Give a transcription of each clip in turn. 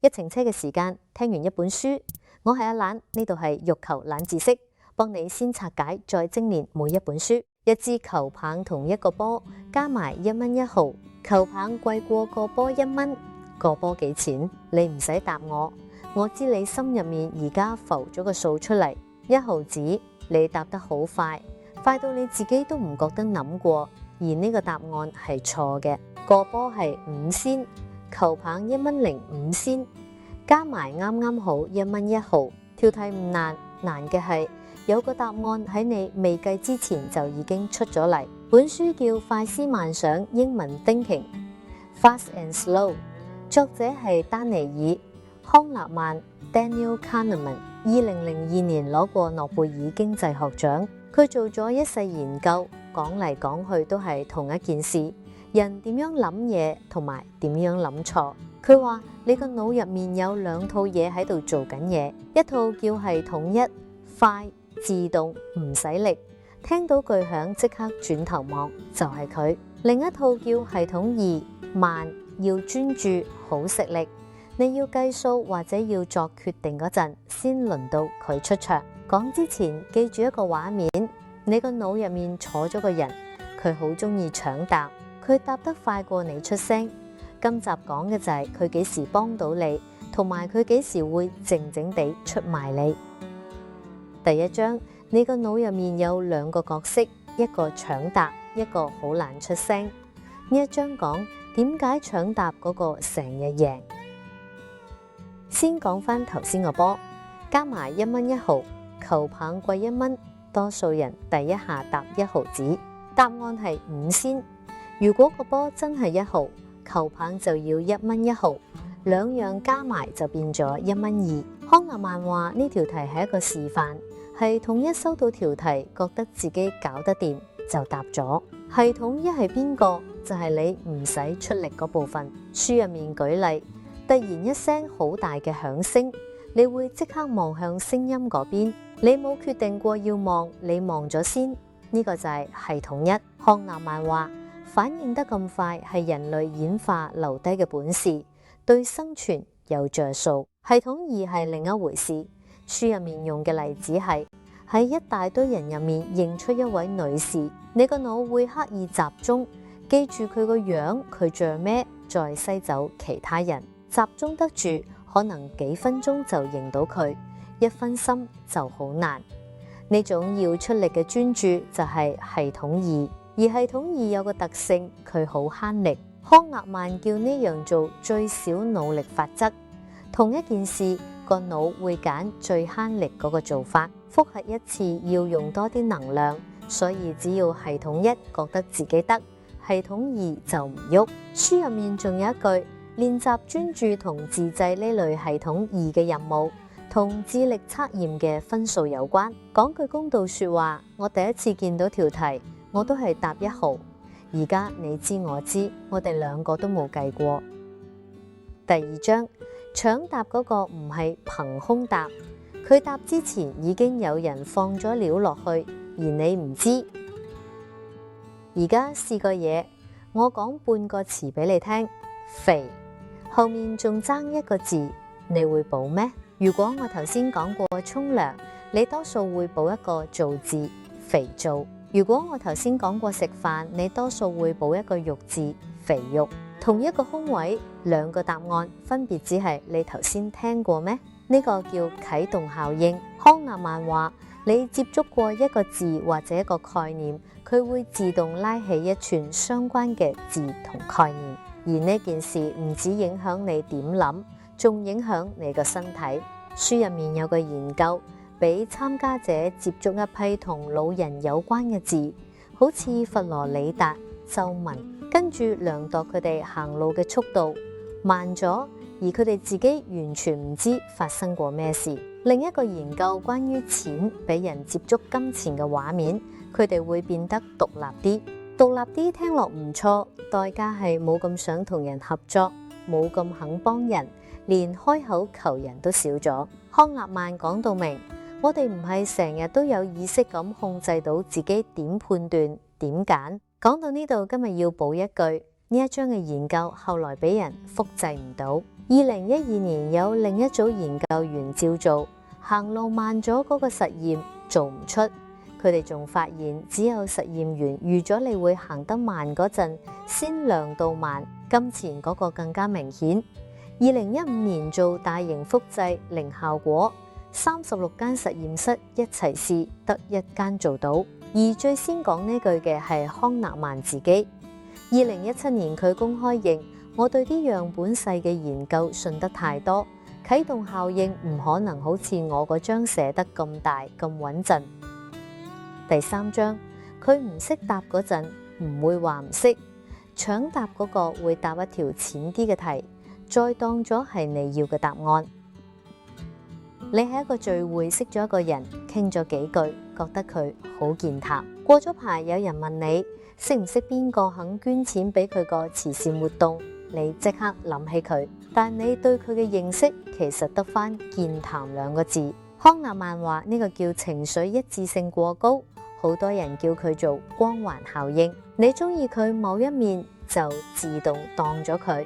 一程車嘅時間，聽完一本書。我係阿懶，呢度係欲求懶知識，幫你先拆解再精煉每一本書。一支球棒同一個波加埋1蚊1毫，球棒貴過個波1蚊，個波幾錢？你唔使答我知你心入面而家浮咗個數出嚟，1毫子。你答得好快，快到你自己都唔覺得諗過，而呢個答案係錯嘅。個波係5仙，球棒1蚊05仙，加埋啱啱好1蚊1毫。條題唔難，難嘅係有個答案喺你未計之前就已經出咗嚟。本書叫《快思慢想》，英文 Thinking，Fast and Slow， 作者係丹尼爾·康納曼 Daniel Kahneman， 2002年攞過諾貝爾經濟學獎。佢做咗一世研究，講嚟講去都係同一件事，人點樣諗嘢同埋點樣諗錯。佢話你個腦入面有2套嘢喺度做緊嘢，一套叫系統1，快自動唔使力，聽到巨響即刻轉頭望就係佢。另一套叫系統2，慢，要專注好食力，你要計數或者要作決定嗰陣先輪到佢出場。講之前記住一個畫面，你個腦入面坐咗個人，佢好中意搶答，佢答得快過你出聲。今集講嘅就係佢幾時幫到你，同埋佢幾時會靜靜地出賣你。第一章，你個腦入面有2個角色，一個搶答，一個好懶出聲。呢一章講點解搶答嗰個成日贏。先講翻頭先個波，加埋1蚊1毫，球棒貴1蚊，多數人第一下答1毫子，答案係5仙。如果個波真係1毫，球棒就要1蚊1毫，兩樣加埋就變咗1蚊2。康納曼話呢條題係一個示範，係統一收到條題，覺得自己搞得掂就答咗。系統1係邊個？就係你唔使出力嗰部分。書入面舉例，突然一聲好大嘅響聲，你會即刻望向聲音嗰邊，你冇決定過要望，你望咗先，呢個就係系統1。康納曼話反應得咁快係人類演化留低嘅本事，對生存有着數。系統2係另一回事。書入面用嘅例子係喺一大堆人入面認出一位女士，你個腦會刻意集中記住佢個樣，佢着咩，再篩走其他人。集中得住，可能幾分鐘就認到佢，一分心就好難。呢種要出力嘅專注就係系統2。而系統2有個特性，佢好慳力。康納曼叫呢樣做最小努力法則。同一件事，個腦會揀最慳力嗰個做法。複核一次要用多啲能量，所以只要系統1覺得自己得，系統2就唔喐。書入面仲有一句，練習專注同自制呢類系統2嘅任務，同智力測驗嘅分數有關。講句公道說話，我第一次見到條題，我都係答1毫。而家你知我知，我哋2個都冇計過。第2章，搶答嗰個唔係憑空答，佢答之前已經有人放咗料落去，而你唔知。而家試個嘢，我講半個詞俾你聽，肥，後面仲爭一個字，你會補咩？如果我頭先講過沖涼，你多數會補一個造字，肥皂。如果我頭先講過食飯，你多數會補一個肉字，肥肉。同一個空位，2個答案分別只係你頭先聽過咩？呢個叫啟動效應。康納曼話你接觸過一個字或者一個概念，佢會自動拉起一串相關嘅字同概念，而呢件事唔止影響你點諗，仲影響你個身體。書入面有個研究，俾參加者接觸一批同老人有關嘅字，好似佛羅里達、皺紋，跟住量度佢哋行路嘅速度，慢咗，而佢哋自己完全唔知發生過咩事。另一個研究關於錢，俾人接觸金錢嘅畫面，佢哋會變得獨立啲。獨立啲聽落唔錯，代價係冇咁想同人合作，冇咁肯幫人，連開口求人都少咗。康納曼講到明，我哋唔係成日都有意識咁控制到自己點判斷、點揀。講到呢度，今日要補一句，呢一章嘅研究後來俾人複製唔到。2012年有另一組研究員照做，行路慢咗嗰個實驗做唔出，佢哋仲發現只有實驗員預咗你會行得慢嗰陣先量到慢，金錢嗰個更加明顯。2015年做大型複製零效果，36間實驗室一齊試，得1間做到。而最先講呢句嘅係康納曼自己。2017年佢公開認，我對啲樣本細嘅研究信得太多，啟動效應唔可能好似我嗰張寫得咁大咁穩陣。第3章，佢唔識答嗰陣唔會話唔識，搶答嗰個會答一條淺啲嘅題，再當咗係你要嘅答案。你喺一個聚會識咗一個人，傾咗幾句，覺得佢好健談。過咗排有人問你識唔識邊個肯捐錢俾佢個慈善活動，你即刻諗起佢，但你對佢嘅認識其實得返健談2個字。康納曼話呢個叫情緒一致性過高，好多人叫佢做光環效應。你中意佢某一面就自動當咗佢，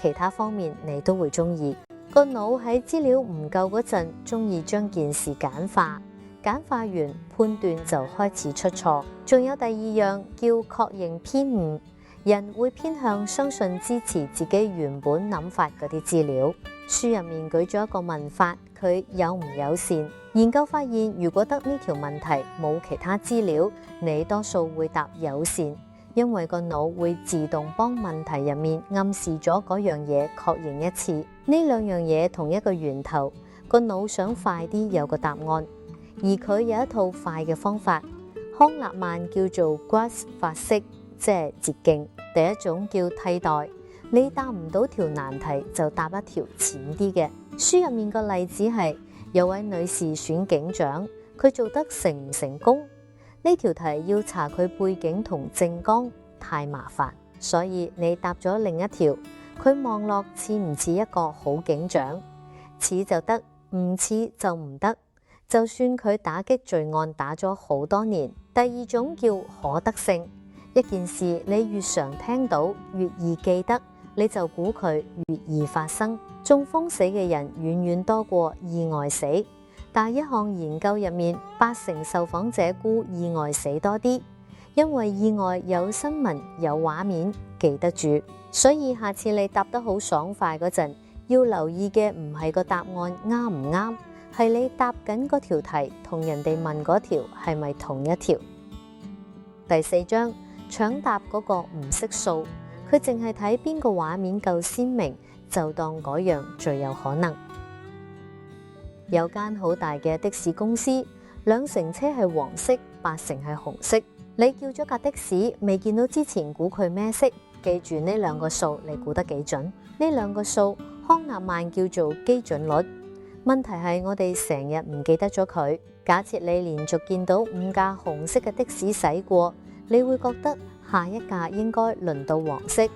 其他方面你都會中意。個腦喺資料唔夠嗰陣，中意將件事簡化，簡化完判斷就開始出錯。仲有第2樣叫確認偏誤，人會偏向相信支持自己原本諗法嗰啲資料。書入面舉咗一個問法，佢友唔友善？研究發現，如果得呢條問題冇其他資料，你多數會答友善，因為個腦會自動幫問題入面暗示咗嗰樣嘢確認一次。呢2樣嘢同一個源頭，個腦想快啲有個答案，而佢有一套快嘅方法。康納曼叫做 GWAS 法式，即係捷徑。第一種叫替代，你答唔到條難題就答一條淺啲嘅。書入面個例子係有位女士選警長，佢做得成唔成功？呢條題要查佢背景同政綱，太麻煩，所以你答咗另一條。佢望落似唔似一個好警長？似就得，唔似就唔得。就算佢打擊罪案打咗好多年。第2種叫可得性，一件事你越常聽到，越易記得，你就估佢越易發生。中風死嘅人遠遠多過意外死，但一項研究入面，80%受訪者估意外死多啲，因為意外有新聞有畫面記得住。所以下次你答得好爽快嗰陣，要留意嘅唔係個答案啱唔啱，係你答緊嗰條題同人哋問嗰條係咪同一條。第4章，搶答嗰個唔識數，佢淨係睇邊個畫面夠鮮明，就當嗰樣最有可能。有間好大嘅的士公司，2成車係黃色，8成係紅色。你叫咗架的士，未見到之前估佢咩色，記住呢2個數，你估得幾準？呢2個數康納曼叫做基準率。問題係我哋成日唔記得咗佢。假設你連續見到5架紅色嘅的士駛過，你會覺得下一架應該輪到黃色，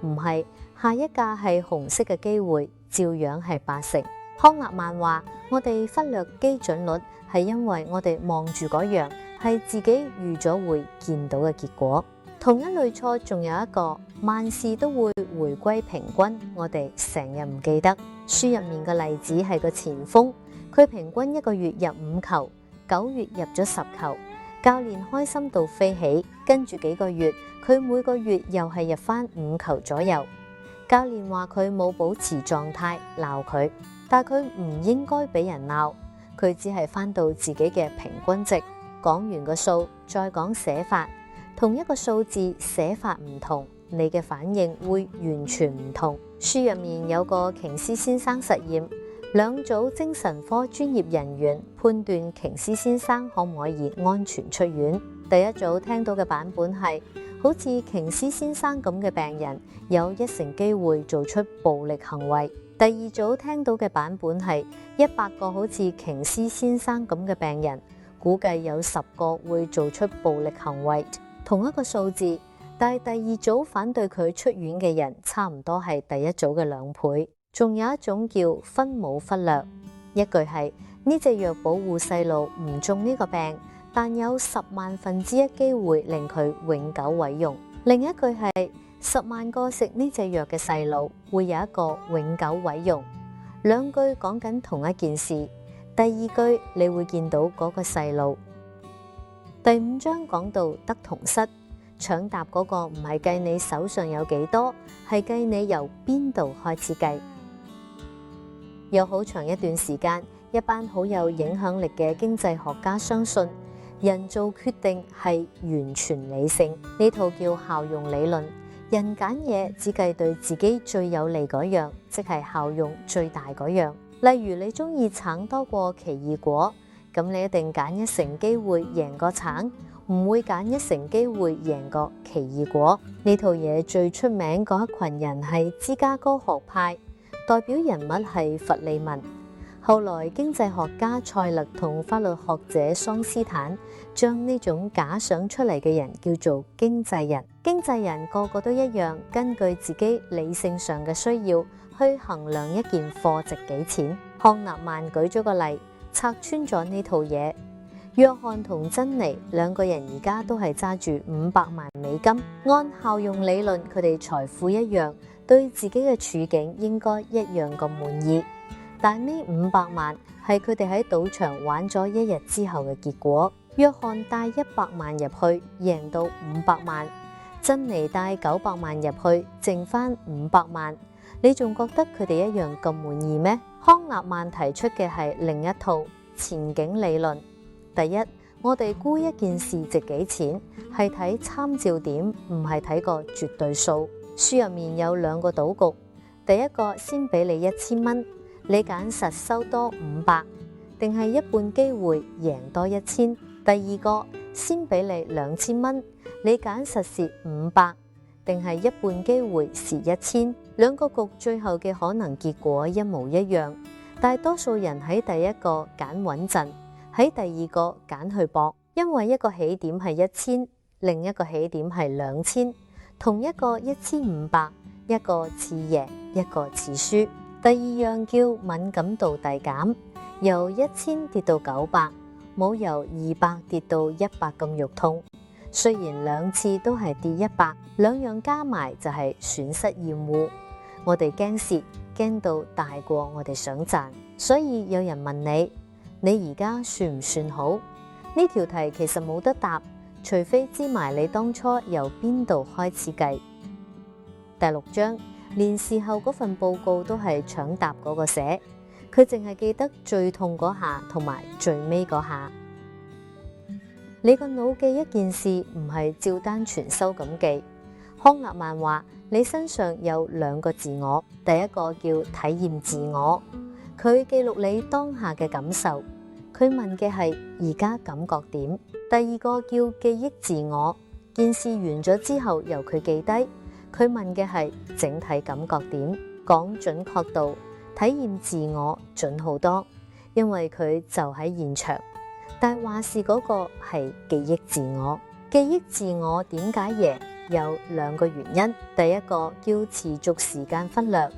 唔係，下一架係紅色嘅機會照樣係8成。康納曼話：我哋忽略基準率係因為我哋望住嗰樣係自己預咗會見到嘅結果。同一類錯仲有一個，萬事都會回歸平均，我哋成日唔記得。書入面嘅例子係個前鋒，佢平均1個月入5球，9月入咗10球，教練開心到飛起。跟住幾個月，佢每個月又係入翻5球左右。教練話佢冇保持狀態，鬧佢，但佢唔應該俾人鬧，佢只係翻到自己嘅平均值。講完個數，再講寫法，同一個數字寫法唔同，你嘅反應會完全唔同。書入面有個瓊斯先生實驗，2組精神科專業人員判斷瓊斯先生可唔可以安全出院。第一組聽到嘅版本係，好似瓊斯先生咁嘅病人有1成機會做出暴力行為。第2組聽到嘅版本係100個好似瓊斯先生咁嘅病人，估計有10個會做出暴力行為。同一個數字，但係第2組反對佢出院嘅人差唔多係第1組嘅2倍。仲有一種叫分母忽略，一句係呢隻藥保護細路唔中呢個病，但有10萬分之一機會令佢永久毀容。另一句係10萬個食呢隻藥嘅細路會有一個永久毀容。兩句講緊同一件事，第二句你會見到嗰個細路。第5章講到得同失，搶答嗰個唔係計你手上有幾多，係計你由邊度開始計。有好長一段時間，一班好有影響力嘅經濟學家相信，人做決定係完全理性，呢套叫效用理論。人揀嘢只計對自己最有利嗰樣，即係效用最大嗰樣。例如你中意橙多過奇異果，咁你一定揀1成機會贏過橙，唔會揀1成機會贏過奇異果。呢套嘢最出名嗰一群人係芝加哥學派，代表人物係佛利民。後來經濟學家塞勒同法律學者桑斯坦將呢種假想出嚟嘅人叫做經濟人。經濟人個個都一樣，根據自己理性上嘅需要去衡量一件貨值幾錢。康納曼舉咗個例，拆穿咗呢套嘢。約翰同珍妮兩個人而家都係揸住500萬美金，按效用理論，佢哋財富一樣，對自己嘅處境應該一樣咁滿意。但呢500萬係佢哋喺賭場玩咗1日之後嘅結果。約翰帶100萬入去，贏到500萬；珍妮帶900萬入去，剩翻500萬。你仲覺得佢哋一樣咁滿意咩？康納曼提出嘅係另一套前景理論。第一，我哋估一件事值幾錢，係睇參照點，唔係睇個絕對數。書入面有2個賭局，第一個先俾你1000蚊。你揀實收多500，定係一半機會贏多1000？第二個先俾你2000蚊，你揀實蝕500，定係一半機會蝕1000？2個局最後嘅可能結果一模一樣，大多數人喺第一個揀穩陣，喺第二個揀去搏，因為一個起點係1000，另一個起點係2000，同一個1500，一個似贏，一個似輸。第二樣叫敏感度遞減，由1000跌到900，冇由200跌到100咁肉痛。雖然2次都係跌100，兩樣加埋就係損失厭惡。我哋驚蝕，驚到大過我哋想賺。所以有人問你，你而家算唔算好？呢條題其實冇得答，除非知埋你當初由邊度開始計。第6章。連事後嗰份報告都係搶答嗰個寫，佢淨係記得最痛嗰下同埋最尾嗰下。你個腦記一件事唔係照單全收咁記。康納曼話你身上有2個自我，第一個叫體驗自我，佢記錄你當下嘅感受，佢問嘅係而家感覺點。第二個叫記憶自我，件事完咗之後由佢記低。佢問嘅係整體感覺點，講準確度，體驗自我準好多，因為佢就喺現場。但話事嗰個係記憶自我，記憶自我點解贏？有2個原因。第一個叫持續時間忽略，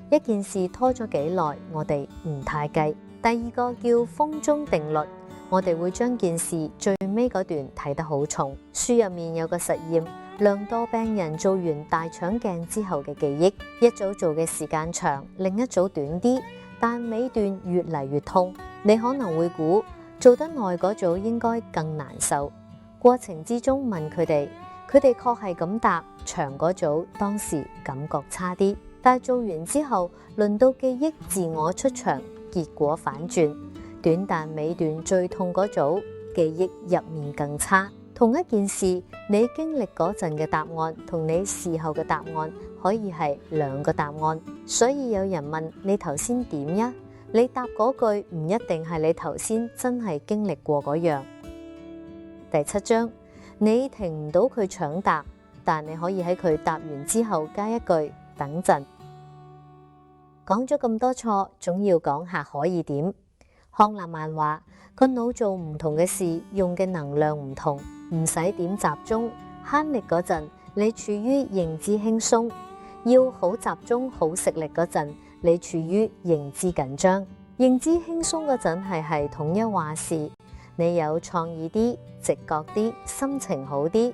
一件事拖咗幾耐，我哋唔太計。第二個叫風中定律，我哋會將件事最尾嗰段睇得好重。書入面有個實驗。量度病人做完大腸鏡之後嘅記憶，一組做嘅時間長，另一組短啲，但尾段越嚟越痛。你可能會估做得耐嗰組應該更難受。過程之中問佢哋確係咁答，長嗰組當時感覺差啲，但係做完之後輪到記憶自我出場，結果反轉，短但尾段最痛嗰組記憶入面更差。同一件事，你經歷嗰陣嘅答案同你事後嘅答案可以係2個答案。所以有人問你頭先點呀？你答嗰句唔一定係你頭先真係經歷過嗰樣。第7章，你停唔到佢搶答，但你可以喺佢答完之後加一句等陣。講咗咁多錯，總要講下可以點。康納曼話個腦做唔同嘅事，用嘅能量唔同，唔使點集中。慳力嗰陣，你處於認知輕鬆；要好集中、好食力嗰陣，你處於認知緊張。認知輕鬆嗰陣係系統一話事，你有創意啲、直覺啲、心情好啲。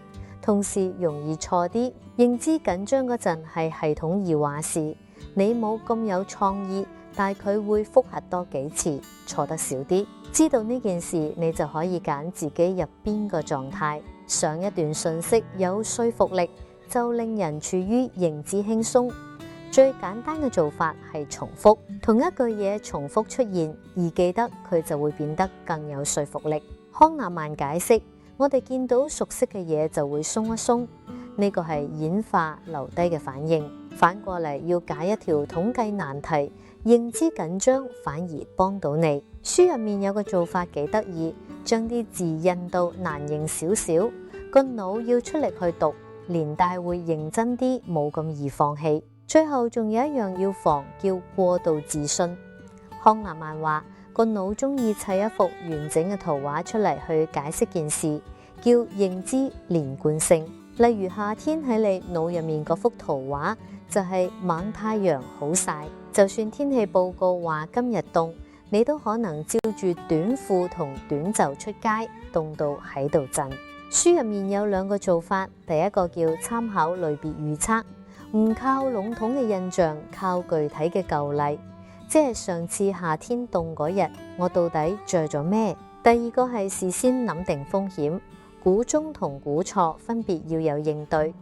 同時容易錯啲。認知緊張嗰陣係系統而話事，你冇咁有創意，但係佢會複核多幾次，錯得少啲。知道呢件事，你就可以揀自己入邊個狀態。上一段信息有說服力，就令人處於認知輕鬆。最簡單嘅做法係重複，同一句嘢重複出現，而記得佢就會變得更有說服力。康納曼解釋，我哋見到熟悉嘅嘢就會鬆一鬆，呢個係演化留低嘅反應。反過嚟要解一條統計難題，認知緊張反而幫到你。書入面有個做法幾得意，將啲字印到難認少少，個腦要出力去讀，連帶會認真啲，冇咁易放棄。最後仲有一樣要防，叫過度自信。康納曼話個腦中意砌一幅完整嘅圖畫出嚟去解釋件事，叫認知連貫性。例如夏天喺你腦入面嗰幅圖畫就係猛太陽好曬，就算天氣報告話今日凍，你都可能照住短褲同短袖出街，凍到喺度震。書入面有兩個做法，第一個叫參考類別預測，唔靠籠統嘅印象，靠具體嘅舊例，即係上次夏天凍嗰日，我到底着咗咩？第二個係事先諗定風險，估中同估錯分別要有應對。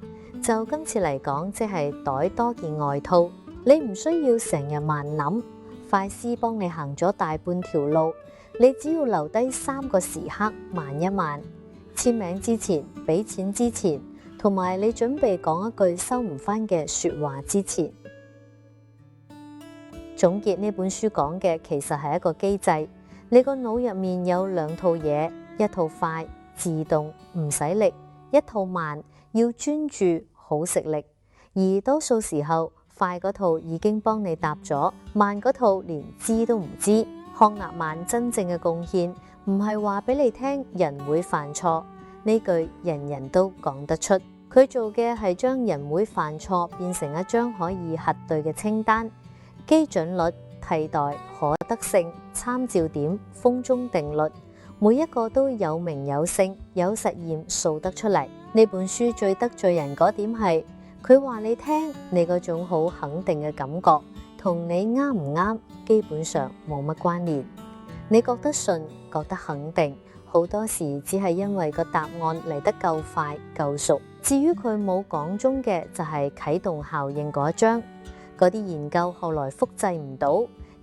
就今次嚟講，即係袋多件外套，你唔需要成日慢諗，快思幫你行咗大半條路，你只要留低3個時刻慢一慢，簽名之前、俾錢之前，同埋你準備講一句收唔返嘅說話之前。總結呢本書講嘅其實係一個機制，你個腦入面有2套嘢，一套快自動唔使力，一套慢要專注好食力。而多數時候快嗰套已經幫你答咗，慢嗰套連知都唔知。康納曼真正嘅貢獻唔係話俾你聽人會犯錯，呢句人人都講得出。佢做嘅係將人會犯錯變成一張可以核對嘅清單，基準率、替代、可得性、參照點、風中定律，每一個都有名有姓，有實驗數得出嚟。呢本書最得罪人嗰點係，佢話你聽，你嗰種好肯定嘅感覺，同你啱唔啱基本上冇乜關聯。你覺得順，覺得肯定，好多時只係因為個答案嚟得夠快夠熟。至於佢冇講中嘅，就係啟動效應嗰一章，嗰啲研究後來複製唔到，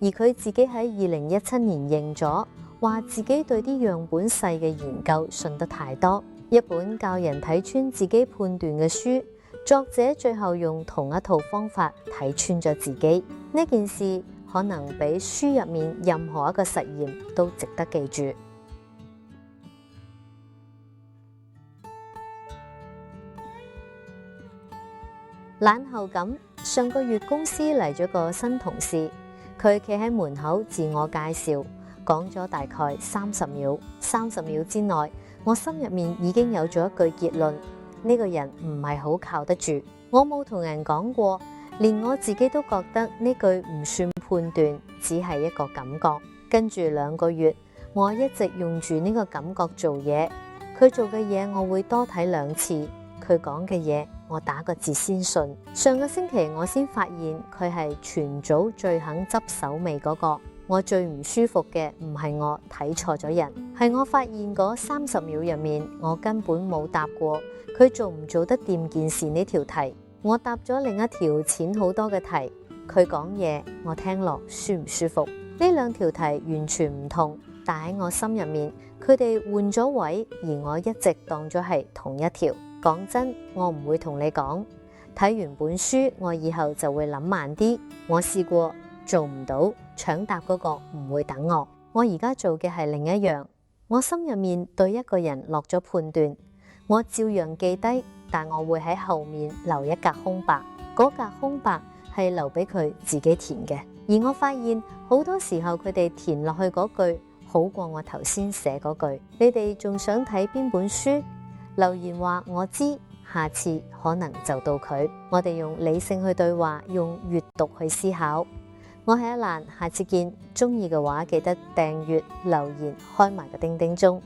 而佢自己喺2017年認咗，話自己對啲樣本細嘅研究信得太多。一本教人睇穿自己判斷嘅書，作者最後用同一套方法睇穿咗自己。呢件事可能比書入面任何一個實驗都值得記住。懶後感，上個月公司嚟咗個新同事，佢企喺門口自我介紹，講咗大概30秒。30秒之內，我心入面已經有咗一句結論：呢個人唔係好靠得住。我冇同人講過，連我自己都覺得呢句唔算判斷，只係一個感覺。跟住2個月，我一直用住呢個感覺做嘢。佢做嘅嘢我會多睇2次，佢講嘅嘢我打個字先信。上個星期我先發現佢係全組最肯執手尾嗰個。我最唔舒服嘅唔係我睇錯咗人，係我發現嗰30秒入面，我根本冇答過佢做唔做得掂件事呢條題。我答咗另一條淺好多嘅題，佢講嘢我聽落舒唔舒服？呢2條題完全唔同，但喺我心入面，佢哋換咗位，而我一直當咗係同一條。講真，我唔會同你講，睇完本書，我以後就會諗慢啲。我試過做唔到，搶答嗰個唔會等我。我而家做嘅係另一樣，我心入面對一個人落咗判斷，我照樣記低，但我會喺後面留一格空白，嗰格空白係留俾佢自己填嘅。而我發現好多時候佢哋填落去嗰句好過我頭先寫嗰句。你哋仲想睇邊本書？留言話我知，下次可能就到佢。我哋用理性去對話，用閱讀去思考。我係一蘭，下次見。鍾意嘅話記得訂閱、留言、開埋個叮叮鐘。